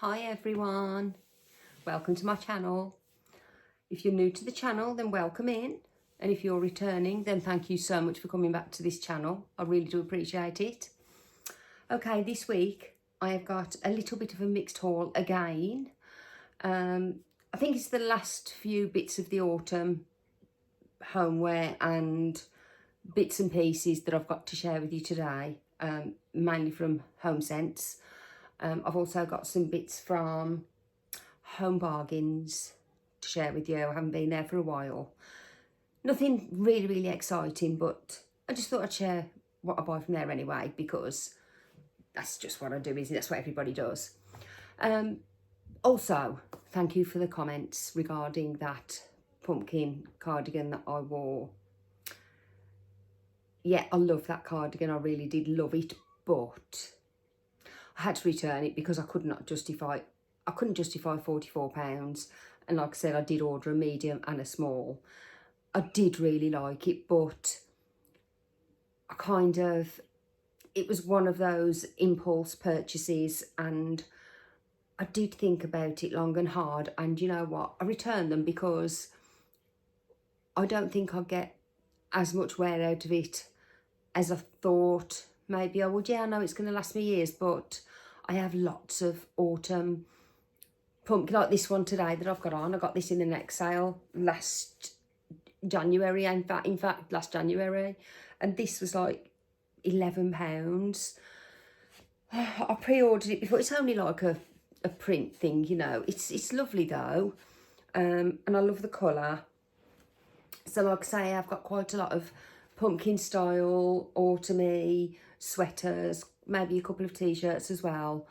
Hi everyone, welcome to my channel. If you're new to the channel, then welcome in, and if you're returning, then thank you so much for coming back to this channel. I really do appreciate it. Okay, this week I have got a little bit of a mixed haul again. I think it's the last few bits of the autumn homeware and bits and pieces that I've got to share with you today, mainly from Homesense. I've also got some bits from Home Bargains to share with you. I haven't been there for a while. Nothing really exciting, but I just thought I'd share what I buy from there anyway, because that's just what I do, isn't it? That's what everybody does. Also, thank you for the comments regarding that pumpkin cardigan that I wore. Yeah, I love that cardigan. I really did love it, but I had to return it because I couldn't justify £44. And like I said, I did order a medium and a small. I did really like it, but it was one of those impulse purchases, and I did think about it long and hard, and you know what? I returned them because I don't think I'll get as much wear out of it as I thought maybe I would. Yeah, I know it's going to last me years, but I have lots of autumn pumpkin, like this one today that I've got on. I got this in the next sale last January, in fact last January, and this was like £11. I pre-ordered it before. It's only like a print thing, you know. It's lovely though, and I love the colour. So like I say, I've got quite a lot of pumpkin style, autumny sweaters, maybe a couple of t-shirts as well.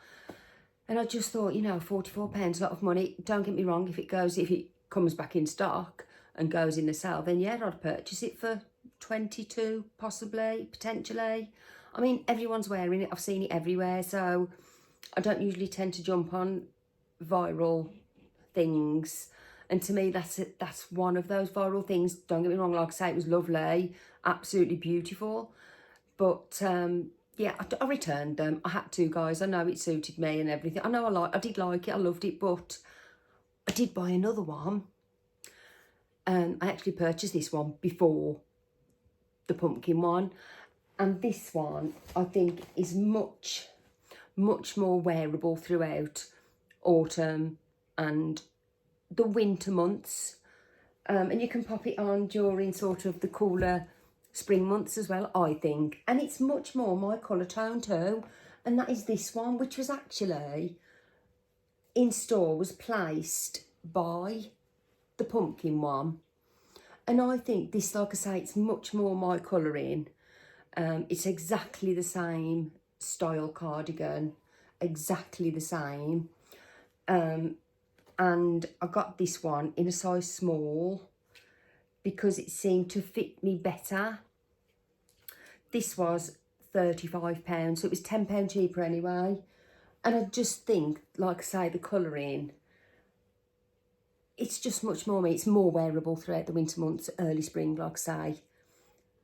And I just thought, you know, £44, a lot of money. Don't get me wrong, if it comes back in stock and goes in the sale, then yeah, I'd purchase it for 22, possibly, potentially. I mean, everyone's wearing it. I've seen it everywhere, so I don't usually tend to jump on viral things. And to me, that's one of those viral things. Don't get me wrong, like I say, it was lovely, absolutely beautiful. But yeah, I returned them. I had to, guys. I know it suited me and everything. I know I did like it. I loved it, but I did buy another one. I actually purchased this one before the pumpkin one, and this one I think is much more wearable throughout autumn and the winter months, and you can pop it on during sort of the cooler spring months as well, I think. And it's much more my colour tone too, and that is this one, which was actually in store, was placed by the pumpkin one. And I think this, like I say, it's much more my colouring. It's exactly the same style cardigan, exactly the same. And I got this one in a size small because it seemed to fit me better. This was £35, so it was £10 cheaper anyway. And I just think, like I say, the colouring, it's just much more me. It's more wearable throughout the winter months, early spring, like I say.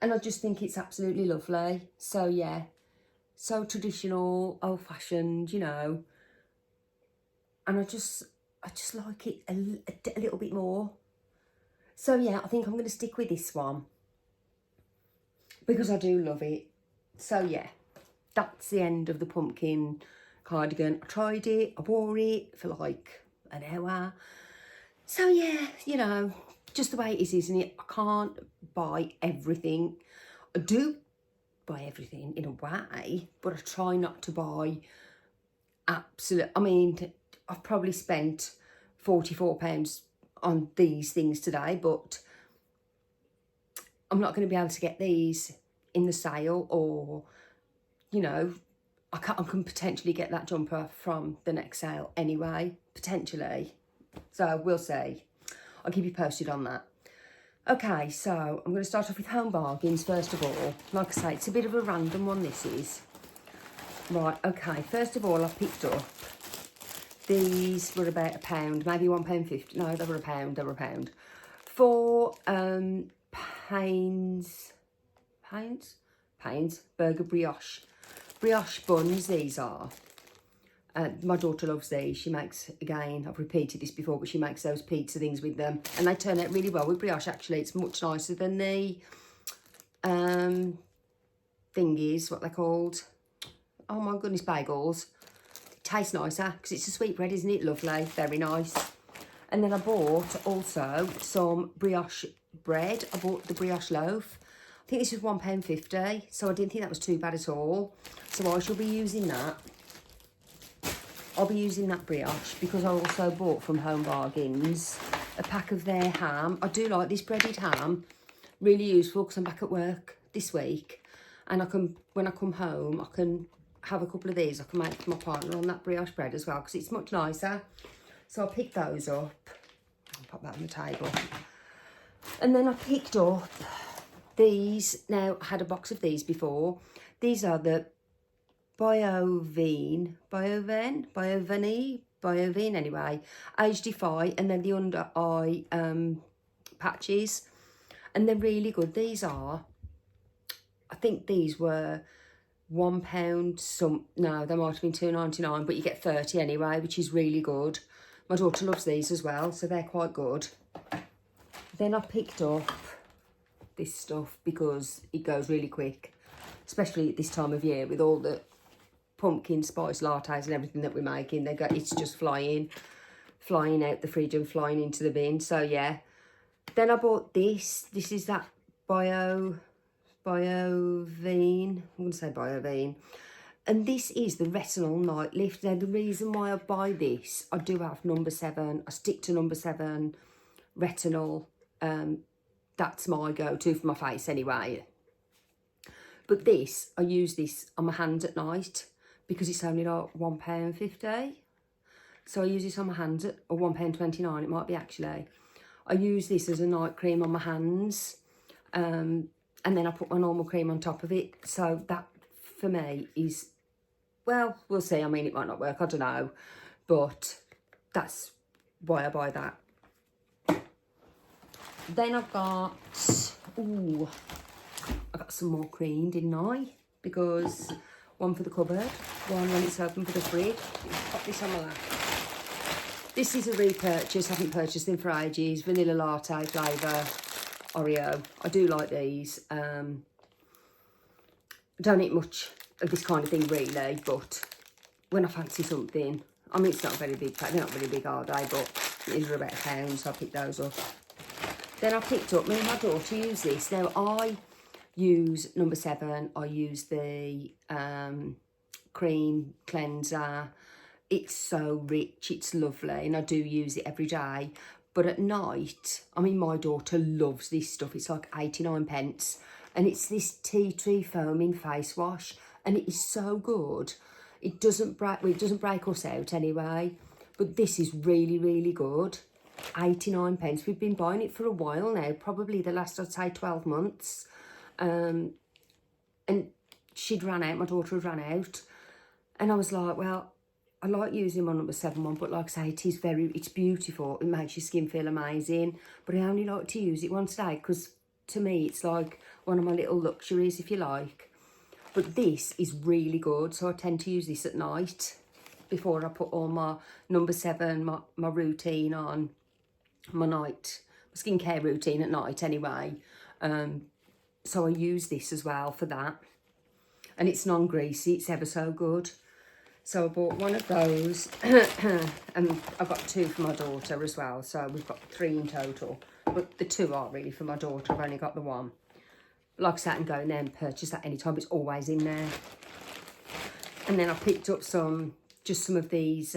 And I just think it's absolutely lovely. So yeah, so traditional, old-fashioned, you know. And I just like it a little bit more. So yeah, I think I'm going to stick with this one because I do love it. So yeah, that's the end of the pumpkin cardigan. I tried it, I wore it for like an hour. So yeah, you know, just the way it is, isn't it? I can't buy everything. I do buy everything in a way, but I try not to buy I mean, I've probably spent £44 on these things today, but I'm not going to be able to get these in the sale, or, you know, I can potentially get that jumper from the next sale anyway, potentially. So we'll see. I'll keep you posted on that. Okay, so I'm going to start off with Home Bargains first of all. Like I say, it's a bit of a random one, this is. Right, okay, first of all, I picked up, these were about £1, maybe £1.50. No, they were £1, for Pains burger brioche buns. These are My daughter loves these. She makes, again, I've repeated this before, but she makes those pizza things with them. And they turn out really well with brioche, actually. It's much nicer than the thingies, what they're called. Oh my goodness, bagels. It tastes nicer because it's a sweet bread, isn't it? Lovely, very nice. And then I bought also some brioche bread. I bought the brioche loaf. I think this was £1.50, so I didn't think that was too bad at all. So I shall be using that. I'll be using that brioche because I also bought from Home Bargains a pack of their ham. I do like this breaded ham. Really useful because I'm back at work this week. And I can, when I come home, I can have a couple of these. I can make for my partner on that brioche bread as well because it's much nicer. So I picked those up. I'll pop that on the table. And then I picked up these. Now, I had a box of these before. These are the Biovene anyway, Age Defy, and then the under eye patches, and they're really good. These are, I think these were £1 some, no, they might have been £2.99, but you get 30 anyway, which is really good. My daughter loves these as well, so they're quite good. Then I picked up this stuff because it goes really quick, especially at this time of year with all the pumpkin spice lattes and everything that we're making. It's just flying out the fridge and flying into the bin. So yeah. Then I bought this. This is that Biovene. I'm going to say Biovene. And this is the retinol night lift. Now the reason why I buy this, I do have number 7. I stick to number 7 retinol. That's my go-to for my face anyway. But this, I use this on my hands at night because it's only like £1.50. So I use this on my hands at, or £1.29 it might be actually. I use this as a night cream on my hands. And then I put my normal cream on top of it. So that, for me, is, well, we'll see. I mean, it might not work, I don't know. But that's why I buy that. Then I've got, ooh, I got some more cream, didn't I? Because one for the cupboard, one when it's open for the fridge. Pop this on my lap. This is a repurchase. I haven't purchased them for ages. Vanilla latte flavour, Oreo. I do like these. I don't eat much of this kind of thing really, but when I fancy something, I mean, it's not very big. They're not very big, are they? But these are about £1, so I picked those up. Then I picked up, me and my daughter use this. Now, I use number 7. I use the cream cleanser. It's so rich, it's lovely, and I do use it every day. But at night, I mean, my daughter loves this stuff. It's like 89p, and it's this tea tree foaming face wash, and it is so good. It doesn't break, well, it doesn't break us out anyway, but this is really, really good. 89p. We've been buying it for a while now, probably the last, I'd say, 12 months. And she'd ran out, my daughter had run out. And I was like, well, I like using my number 7 one, but like I say, it's beautiful. It makes your skin feel amazing. But I only like to use it once a day because to me, it's like one of my little luxuries, if you like. But this is really good. So I tend to use this at night before I put all my number 7, my routine on. My skincare routine at night anyway. So I use this as well for that. And it's non-greasy, it's ever so good. So I bought one of those and I got 2 for my daughter as well. So we've got 3 in total. But the 2 are really for my daughter, I've only got the 1. Like I said, I can go in there and purchase that anytime, it's always in there. And then I picked up just some of these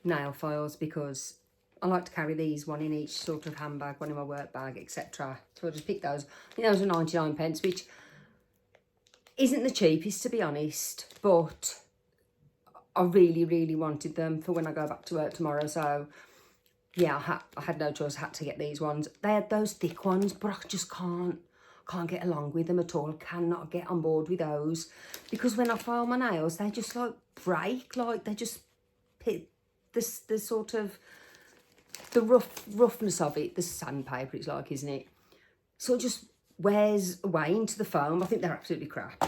nail files because I like to carry these, one in each sort of handbag, one in my work bag, etc. So I just picked those. I think those were 99p, which isn't the cheapest, to be honest. But I really, really wanted them for when I go back to work tomorrow. So, yeah, I had no choice. I had to get these ones. They had those thick ones, but I just can't get along with them at all. I cannot get on board with those. Because when I file my nails, they just, like, break. Like, they just pit the sort of... the roughness of it, the sandpaper it's like, isn't it? So it just wears away into the foam. I think they're absolutely crap.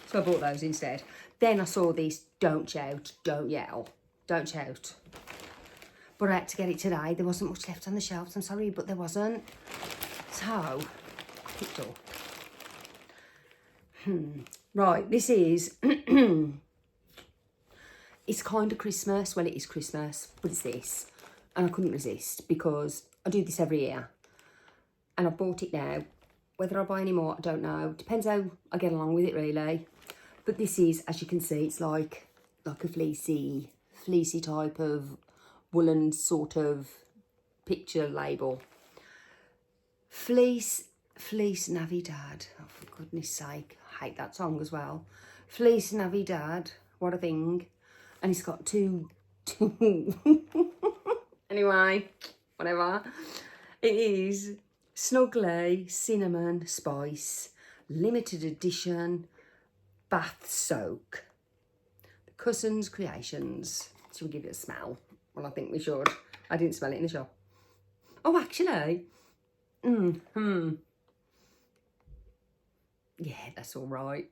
So I bought those instead. Then I saw these Don't Shout, Don't Yell. don't shout. But I had to get it today. There wasn't much left on the shelves. I'm sorry, but there wasn't. So, I picked up. Right, this is... It's kind of Christmas. Well, it is Christmas, but it's this. And I couldn't resist because I do this every year. And I bought it now. Whether I buy any more, I don't know. Depends how I get along with it, really. But this is, as you can see, it's like a fleecy type of woolen sort of picture label. Fleece Navidad. Oh, for goodness sake. I hate that song as well. Fleece Navidad. What a thing. And it's got two anyway, whatever. It is Snuggly Cinnamon Spice limited edition bath soak. The Cousins Creations. Should we give it a smell? Well, I think we should. I didn't smell it in the shop. Oh, actually. Yeah, that's all right.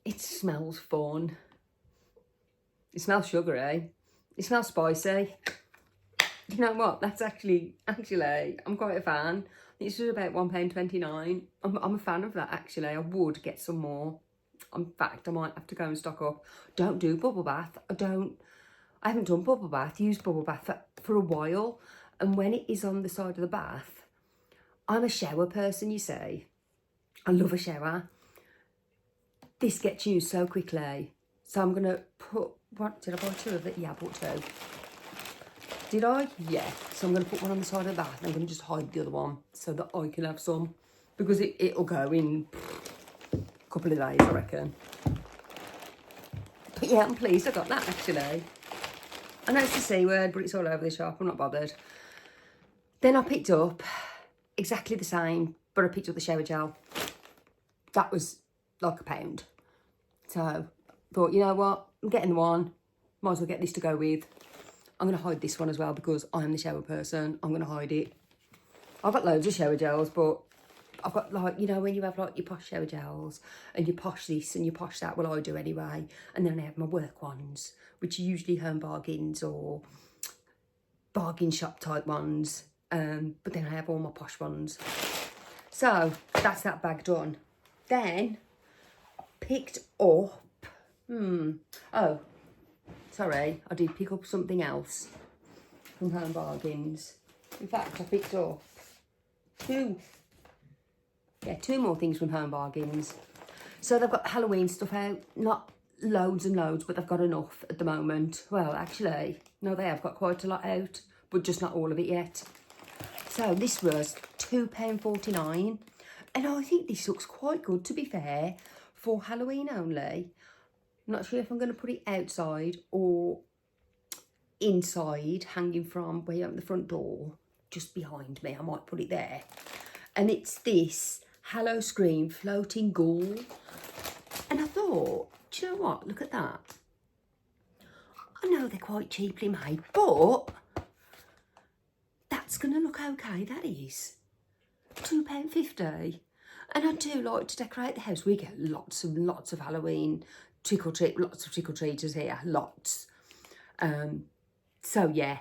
It smells fun. It smells sugary. It smells spicy. You know what? That's actually, I'm quite a fan. It's just about £1.29. I'm a fan of that, actually. I would get some more. In fact, I might have to go and stock up. Don't do bubble bath. I haven't done bubble bath, used bubble bath for a while. And when it is on the side of the bath, I'm a shower person, you see. I love a shower. This gets used so quickly. So I'm going to put, what, did I buy 2 of it? Yeah, I bought 2. Did I? Yeah. So I'm going to put one on the side of the bath and I'm going to just hide the other one so that I can have some. Because it'll go in a couple of days, I reckon. But yeah, I'm pleased I got that, actually. I know it's the C word, but it's all over the shop. I'm not bothered. Then I picked up exactly the same, but I picked up the shower gel. That was like £1. So... thought, you know what, I'm getting the one, might as well get this to go with. I'm going to hide this one as well because I'm the shower person. I'm going to hide it. I've got loads of shower gels, but I've got, like, you know, when you have like your posh shower gels and you posh this and you posh that, well, I do anyway. And then I have my work ones, which are usually Home Bargains or bargain shop type ones. But then I have all my posh ones. So that's that bag done. Then I picked up, oh, sorry, I did pick up something else from Home Bargains. In fact, I picked up 2 more things from Home Bargains. So they've got Halloween stuff out, not loads and loads, but they've got enough at the moment. Well, actually, no, they have got quite a lot out, but just not all of it yet. So this was £2.49, and I think this looks quite good, to be fair, for Halloween only. I'm not sure if I'm going to put it outside or inside, hanging from where you open the front door, just behind me. I might put it there. And it's this Hallow Scream Floating Ghoul. And I thought, do you know what? Look at that. I know they're quite cheaply made, but that's going to look okay, that is. £2.50. And I do like to decorate the house. We get lots and lots of Halloween lots of trick-or-treaters here, lots. So yeah,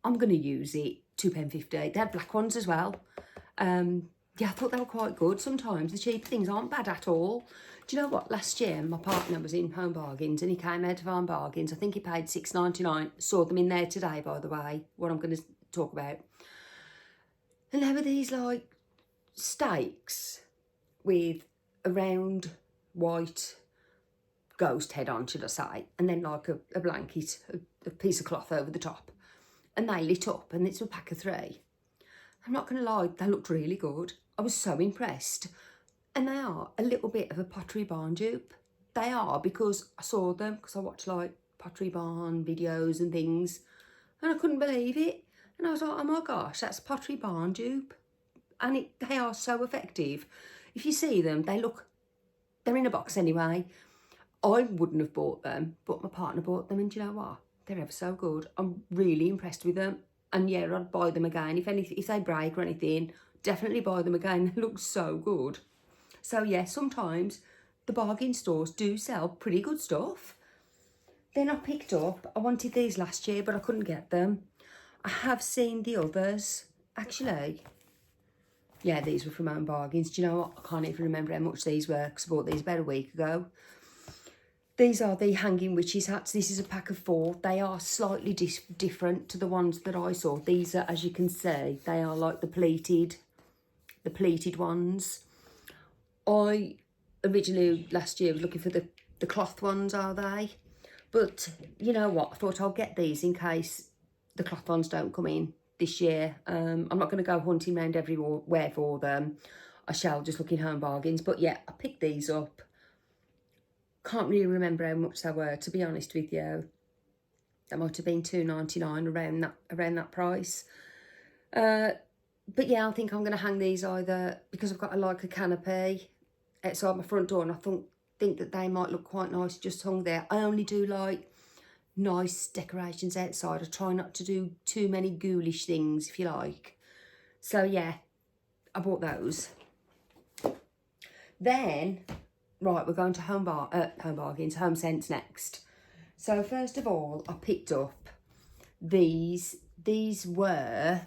I'm going to use it, £2.50. They had black ones as well. Yeah, I thought they were quite good. Sometimes the cheap things aren't bad at all. Do you know what? Last year, my partner was in Home Bargains and he came out of Home Bargains. I think he paid $6.99. Saw them in there today, by the way, what I'm going to talk about. And there were these, like, steaks with a round white ghost head on, should I say, and then like a blanket, a piece of cloth over the top. And they lit up, and it's a pack of 3. I'm not going to lie, they looked really good. I was so impressed. And they are a little bit of a Pottery Barn dupe. They are, because I saw them, because I watch like Pottery Barn videos and things, and I couldn't believe it. And I was like, oh my gosh, that's Pottery Barn dupe. And they are so effective. If you see them, they're in a box anyway. I wouldn't have bought them, but my partner bought them, and do you know what? They're ever so good. I'm really impressed with them. And yeah, I'd buy them again. If they break or anything, definitely buy them again. They look so good. So yeah, sometimes the bargain stores do sell pretty good stuff. Then I picked up, I wanted these last year, but I couldn't get them. I have seen the others. Actually, yeah, these were from Home Bargains. Do you know what? I can't even remember how much these were because I bought these about a week ago. These are the hanging witches hats. This is a pack of 4. They are slightly different to the ones that I saw. These are, as you can see, they are like the pleated ones. I originally last year was looking for the cloth ones, are they? But you know what? I thought I'll get these in case the cloth ones don't come in this year. I'm not going to go hunting around everywhere for them. I shall just look in Home Bargains. But yeah, I picked these up. Can't really remember how much they were, to be honest with you. That might have been $2.99 around that price. But yeah, I think I'm going to hang these either because I've got like a canopy outside my front door, and I think that they might look quite nice just hung there. I only do like nice decorations outside. I try not to do too many ghoulish things, if you like. So yeah, I bought those. Then, right, we're going to Home Bargains, Homesense next. So first of all, I picked up these. These were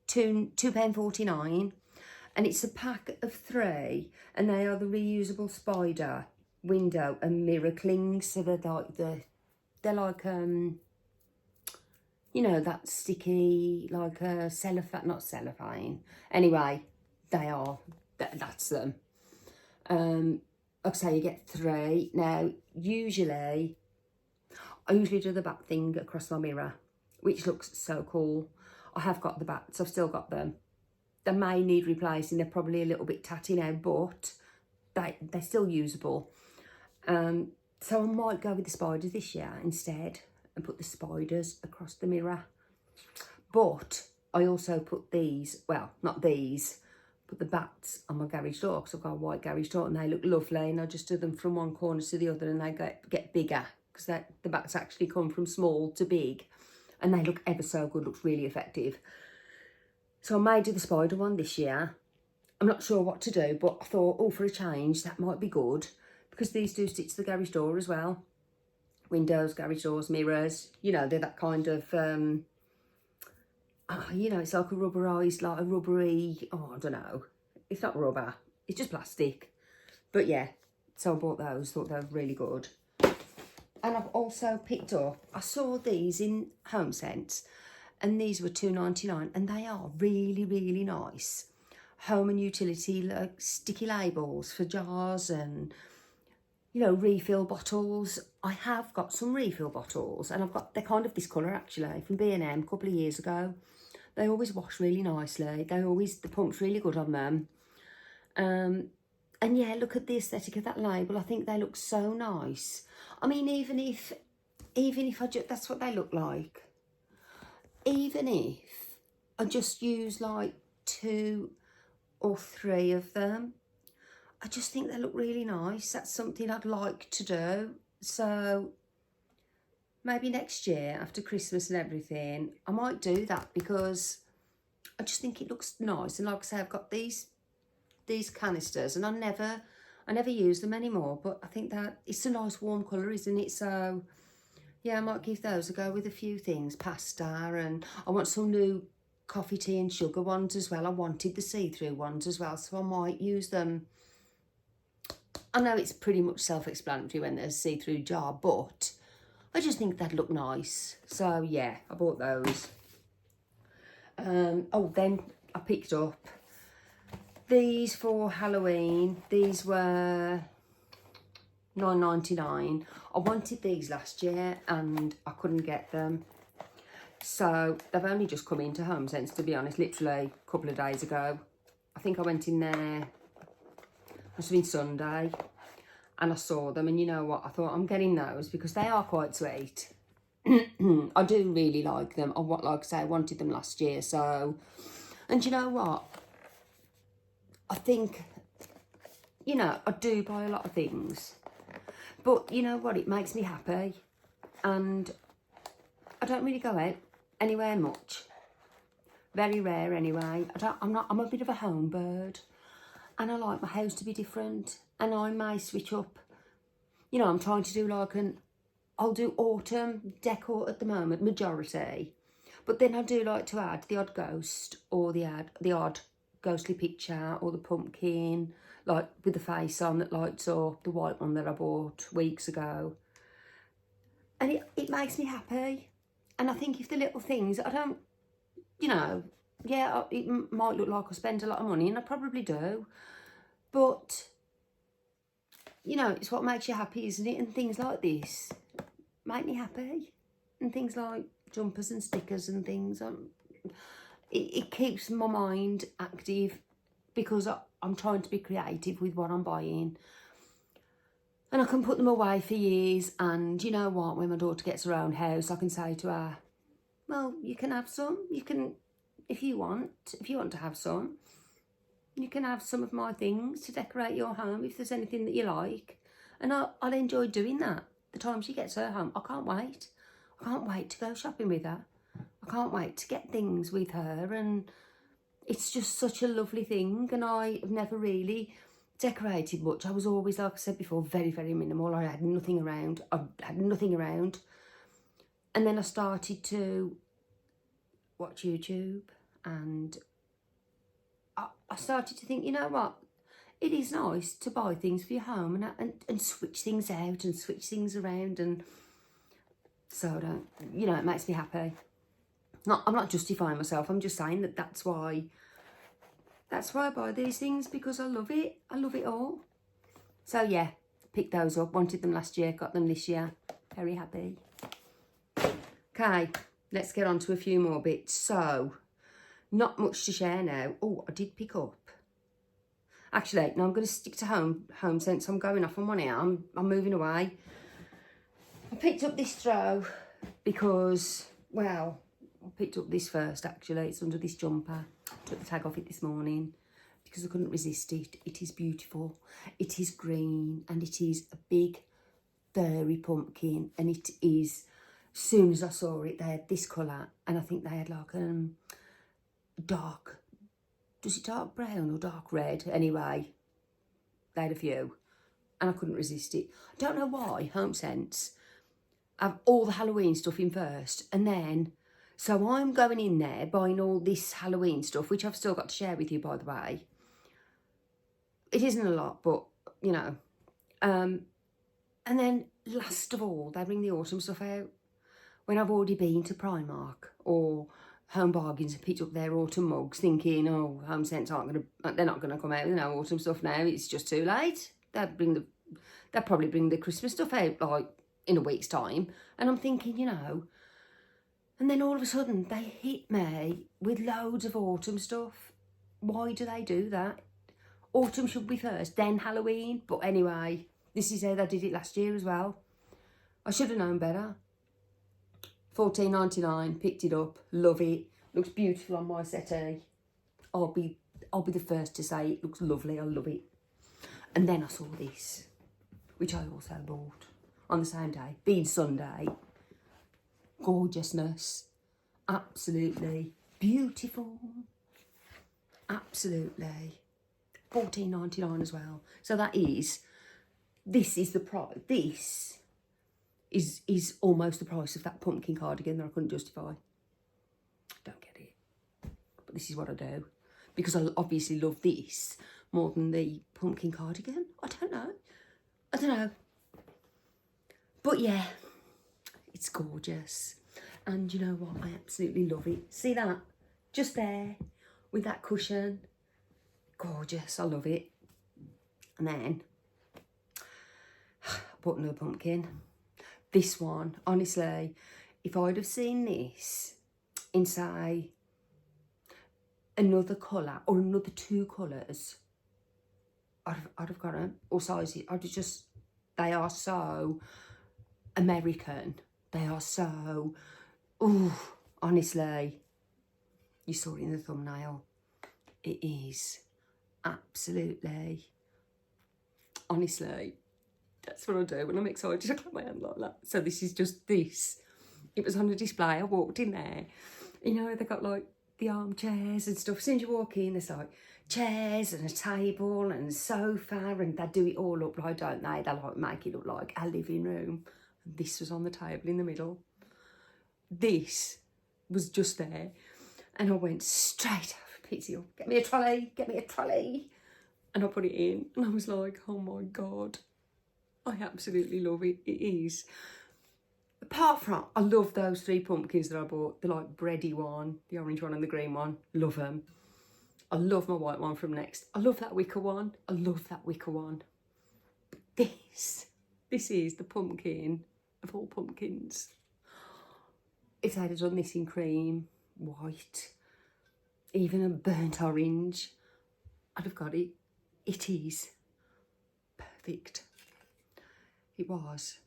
£2.49, and it's a pack of 3, and they are the reusable spider, window and mirror clings. So they're like you know, that sticky, like a cellophane, not cellophane. Anyway, that's them. Like I say, you get 3. Now, I usually do the back thing across my mirror, which looks so cool. I have got the bats, I've still got them. They may need replacing, they're probably a little bit tatty now, but they're still usable. So I might go with the spiders this year instead and put the spiders across the mirror. But I also put these, well, not these, put the bats on my garage door because I've got a white garage door and they look lovely, and I just do them from one corner to the other and they get bigger because the bats actually come from small to big and they look ever so good, looks really effective. So I may do the spider one this year. I'm not sure what to do, but I thought, oh, for a change, that might be good because these do stitch to the garage door as well. Windows, garage doors, mirrors, you know, they're that kind of, you know, it's like a rubberised, like a rubbery, I don't know. It's not rubber, it's just plastic. But yeah, so I bought those, thought they were really good. And I've also picked up, I saw these in Homesense, and these were £2.99, and they are really, really nice. Home and utility, like sticky labels for jars and, you know, refill bottles. I have got some refill bottles, and they're kind of this colour actually from B&M a couple of years ago. They always wash really nicely. The pump's really good on them. And yeah, look at the aesthetic of that label. I think they look so nice. I mean, even if that's what they look like. Even if I just use like 2 or 3 of them, I just think they look really nice. That's something I'd like to do. So maybe next year after Christmas and everything, I might do that because I just think it looks nice. And like I say, I've got these canisters and I never use them anymore, but I think that it's a nice warm colour, isn't it? So yeah, I might give those a go with a few things, pasta, and I want some new coffee, tea and sugar ones as well. I wanted the see-through ones as well, so I might use them. I know it's pretty much self-explanatory when there's a see-through jar, but I just think that'd look nice. So yeah, I bought those. Oh, then I picked up these for Halloween. These were $9.99. I wanted these last year and I couldn't get them. So they've only just come into Homesense, to be honest, literally a couple of days ago. I think I went in there, must have been Sunday, and I saw them, and you know what, I thought I'm getting those because they are quite sweet. I do really like them. Like I say, I wanted them last year, so, and you know what, I think, you know, I do buy a lot of things, but you know what, it makes me happy, and I don't really go out anywhere much. Very rare anyway. I'm a bit of a home bird, and I like my house to be different, and I may switch up you know, I'm trying to do like I'll do autumn decor at the moment, majority. But then I do like to add the odd ghost or the odd ghostly picture or the pumpkin, like with the face on that lights up, the white one that I bought weeks ago. And it makes me happy. And I think if the little things, I don't, you know, yeah, it might look like I spend a lot of money, and I probably do. But, you know, it's what makes you happy, isn't it? And things like this make me happy. And things like jumpers and stickers and things. It keeps my mind active because I'm trying to be creative with what I'm buying. And I can put them away for years. And you know what? When my daughter gets her own house, I can say to her, well, you can have some. You can, if you want to have some, you can have some of my things to decorate your home if there's anything that you like. And I'll enjoy doing that the time she gets her home. I can't wait. I can't wait to go shopping with her. I can't wait to get things with her. And it's just such a lovely thing. And I've never really decorated much. I was always, like I said before, very, very minimal. I had nothing around. And then I started to watch YouTube, and I started to think, you know what? It is nice to buy things for your home and switch things out and switch things around. And so, you know, it makes me happy. I'm not justifying myself. I'm just saying that's why I buy these things, because I love it. I love it all. So yeah, picked those up. Wanted them last year, got them this year. Very happy. Okay, let's get on to a few more bits. So, not much to share now. Oh, I did pick up. Actually, no, I'm going to stick to Homesense. I'm going off on one here. I'm moving away. I picked up this throw because, well, I picked up this first, actually. It's under this jumper. Took the tag off it this morning because I couldn't resist it. It is beautiful. It is green, and it is a big furry pumpkin, and it is, as soon as I saw it, they had this colour, and I think they had like dark, was it dark brown or dark red? Anyway, they had a few, and I couldn't resist it. I don't know why Homesense have all the Halloween stuff in first, and then, so I'm going in there buying all this Halloween stuff, which I've still got to share with you, by the way. It isn't a lot, but, you know. And then, last of all, they bring the autumn stuff out when I've already been to Primark or Home Bargains and picked up their autumn mugs, thinking, oh, Homesense they're not gonna come out with no autumn stuff now. It's just too late. They'll probably bring the Christmas stuff out like in a week's time. And I'm thinking, you know. And then all of a sudden they hit me with loads of autumn stuff. Why do they do that? Autumn should be first, then Halloween. But anyway, this is how they did it last year as well. I should have known better. $14.99, picked it up, love it. Looks beautiful on my settee. I'll be the first to say it looks lovely, I love it. And then I saw this, which I also bought on the same day, being Sunday. Gorgeousness, absolutely beautiful, absolutely. $14.99 as well. So this is the price. This is almost the price of that pumpkin cardigan that I couldn't justify. Don't get it. But this is what I do. Because I obviously love this more than the pumpkin cardigan. I don't know. But yeah, it's gorgeous. And you know what? I absolutely love it. See that? Just there with that cushion. Gorgeous. I love it. And then I bought another pumpkin. This one, honestly, if I'd have seen this in, say, another colour or another two colours, I'd have got them, or sizes. They are so American. They are so, honestly, you saw it in the thumbnail. It is absolutely, honestly, that's what I do when I'm excited. I clap my hand like that. So this is just this. It was on a display. I walked in there. You know, they got like the armchairs and stuff. As soon as you walk in, there's like chairs and a table and a sofa, and they do it all up, right, don't they? They like make it look like a living room. And this was on the table in the middle. This was just there. And I went straight over, Pizzy, get me a trolley, get me a trolley. And I put it in, and I was like, oh my God, I absolutely love it. It is. Apart from, I love those 3 pumpkins that I bought. The like bready one, the orange one and the green one. Love them. I love my white one from Next. I love that wicker one. I love that wicker one. This is the pumpkin of all pumpkins. If they'd have done this in cream, white, even a burnt orange, I'd have got it. It is perfect. It was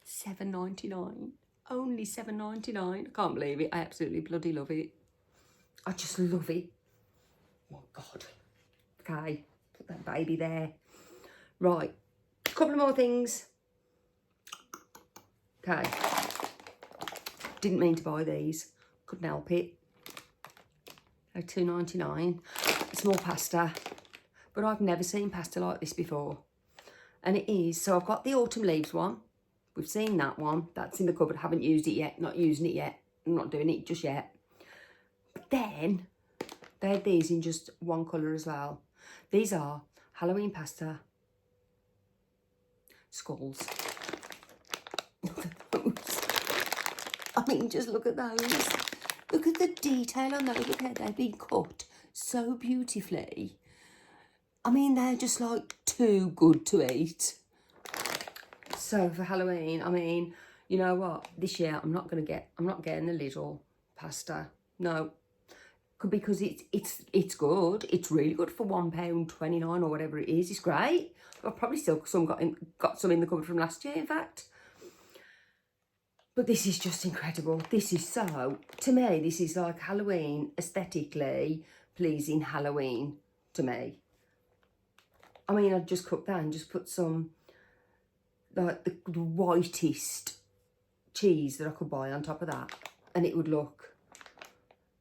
$7.99. Only $7.99. I can't believe it. I absolutely bloody love it. I just love it. Oh God. Okay, put that baby there. Right, a couple of more things. Okay. Didn't mean to buy these. Couldn't help it. They're $2.99. Small pasta. But I've never seen pasta like this before. And it is. So I've got the autumn leaves one. We've seen that one. That's in the cupboard. Haven't used it yet. Not using it yet. I'm not doing it just yet. But then they had these in just one colour as well. These are Halloween pasta skulls. Look at those. I mean, just look at those. Look at the detail on those. Look how they've been cut so beautifully. I mean, they're just like too good to eat. So for Halloween, I mean, you know what? This year I'm not getting the little pasta. No. Because it's good. It's really good for £1.29 or whatever it is. It's great. I've probably still got some in the cupboard from last year, in fact. But this is just incredible. This is so, to me, this is like Halloween, aesthetically pleasing Halloween to me. I mean, I'd just cook that and just put some, like, the whitest cheese that I could buy on top of that. And it would look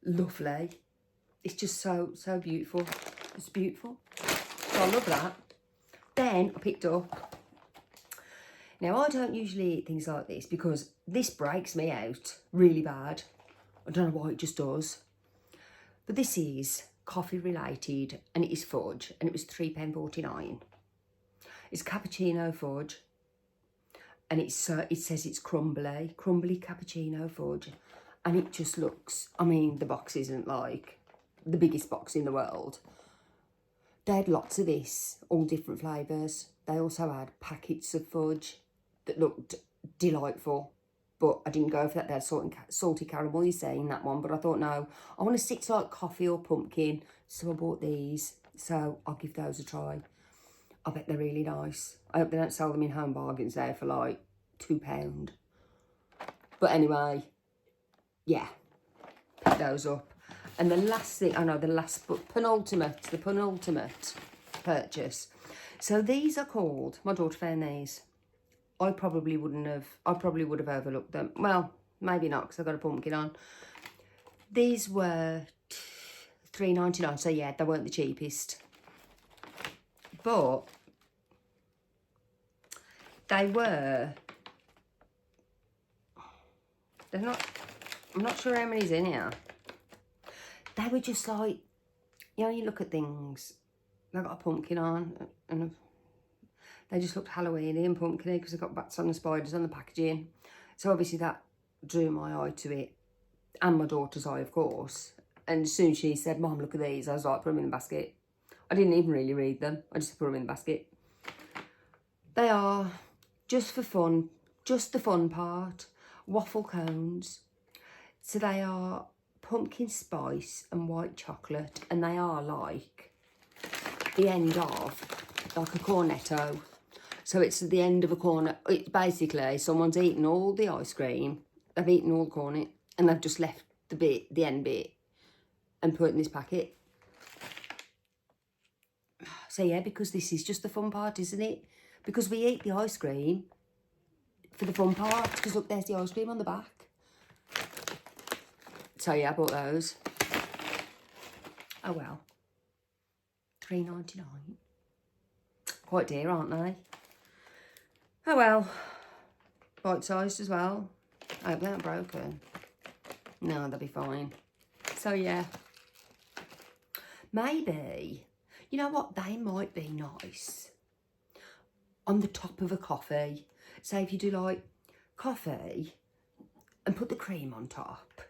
lovely. It's just so beautiful. It's beautiful. So I love that. Then I picked up. Now, I don't usually eat things like this because this breaks me out really bad. I don't know why, it just does. But this is coffee related, and it is fudge, and it was £3.49. It's cappuccino fudge, and it says it's crumbly cappuccino fudge, and it just looks, I mean, the box isn't like the biggest box in the world. They had lots of this, all different flavours. They also had packets of fudge that looked delightful, but I didn't go for that. They had salty caramel, you say, in that one, but I thought, no, I want to stick to like coffee or pumpkin, so I bought these. So I'll give those a try. I bet they're really nice. I hope they don't sell them in Home Bargains there for like £2. But anyway, yeah, pick those up. And the last thing, the penultimate purchase. So these are called, my daughter found these. I probably would have overlooked them. Well, maybe not, because I've got a pumpkin on. These were $3.99, so yeah, they weren't the cheapest. But I'm not sure how many's in here. They were just like, you know, you look at things, they've got a pumpkin on, and they just looked Halloweeny and pumpkin-y because they've got bats on and spiders on the packaging. So obviously that drew my eye to it, and my daughter's eye, of course. And as soon as she said, Mom, look at these, I was like, put them in the basket. I didn't even really read them. I just put them in the basket. They are, just for fun, just the fun part, waffle cones. So they are pumpkin spice and white chocolate, and they are like the end of like a cornetto. So it's the end of a corner. It's basically someone's eaten all the ice cream, they've eaten all the cornet, and they've just left the end bit and put it in this packet. So yeah, because this is just the fun part, isn't it? Because we eat the ice cream for the fun part, because look, there's the ice cream on the back. So yeah, I bought those. Oh well. $3.99. Quite dear, aren't they? Oh well. Bite-sized as well. I hope they aren't broken. No, they'll be fine. So yeah. Maybe, you know what, they might be nice on the top of a coffee. Say if you do like coffee and put the cream on top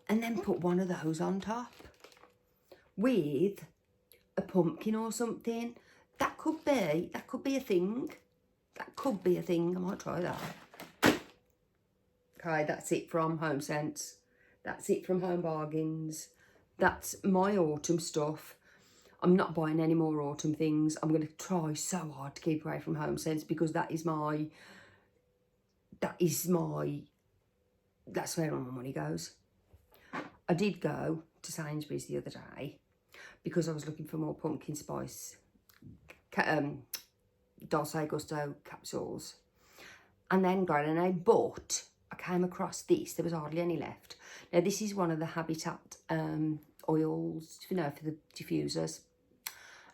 and then put one of those on top with a pumpkin or something. That could be a thing. That could be a thing. I might try that. Okay, that's it from Homesense. That's it from Home Bargains. That's my autumn stuff. I'm not buying any more autumn things. I'm going to try so hard to keep away from Homesense because that's where all my money goes. I did go to Sainsbury's the other day because I was looking for more pumpkin spice Dulce Gusto capsules. And then got an but I came across this. There was hardly any left. Now, this is one of the Habitat oils, you know, for the diffusers.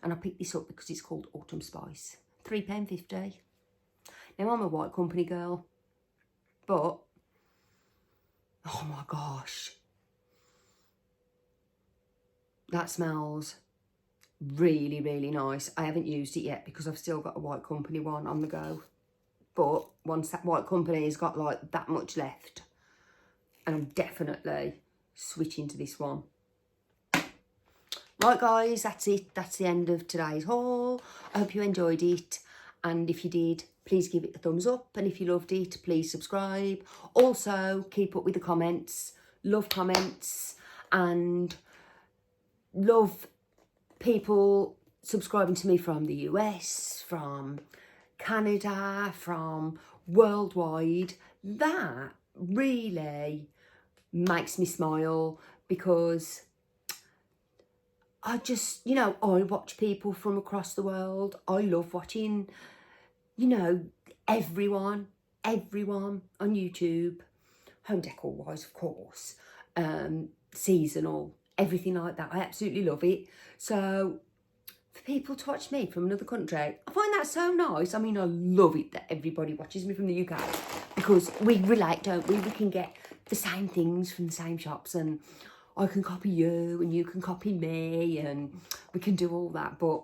And I picked this up because it's called Autumn Spice. £3.50. Now, I'm a White Company girl. But, oh my gosh. That smells really, really nice. I haven't used it yet because I've still got a White Company one on the go. But once that White Company has got like that much left, and I'm definitely switching to this one. Right guys, that's it. That's the end of today's haul. I hope you enjoyed it. And if you did, please give it a thumbs up. And if you loved it, please subscribe. Also, keep up with the comments. Love comments. And love people subscribing to me from the US, from Canada, from worldwide. That really makes me smile because I just, you know, I watch people from across the world. I love watching, you know, everyone on YouTube, home decor wise, of course, seasonal, everything like that. I absolutely love it. So for people to watch me from another country, I find that so nice. I mean, I love it that everybody watches me from the UK because we relate, don't we? We can get the same things from the same shops, and I can copy you and you can copy me and we can do all that. But,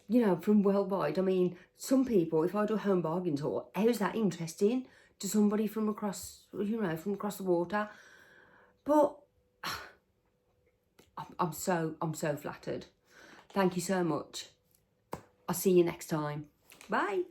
you know, from worldwide, I mean, some people, if I do a Home Bargain tour, how's that interesting to somebody from across, you know, from across the water? But I'm so flattered. Thank you so much. I'll see you next time. Bye.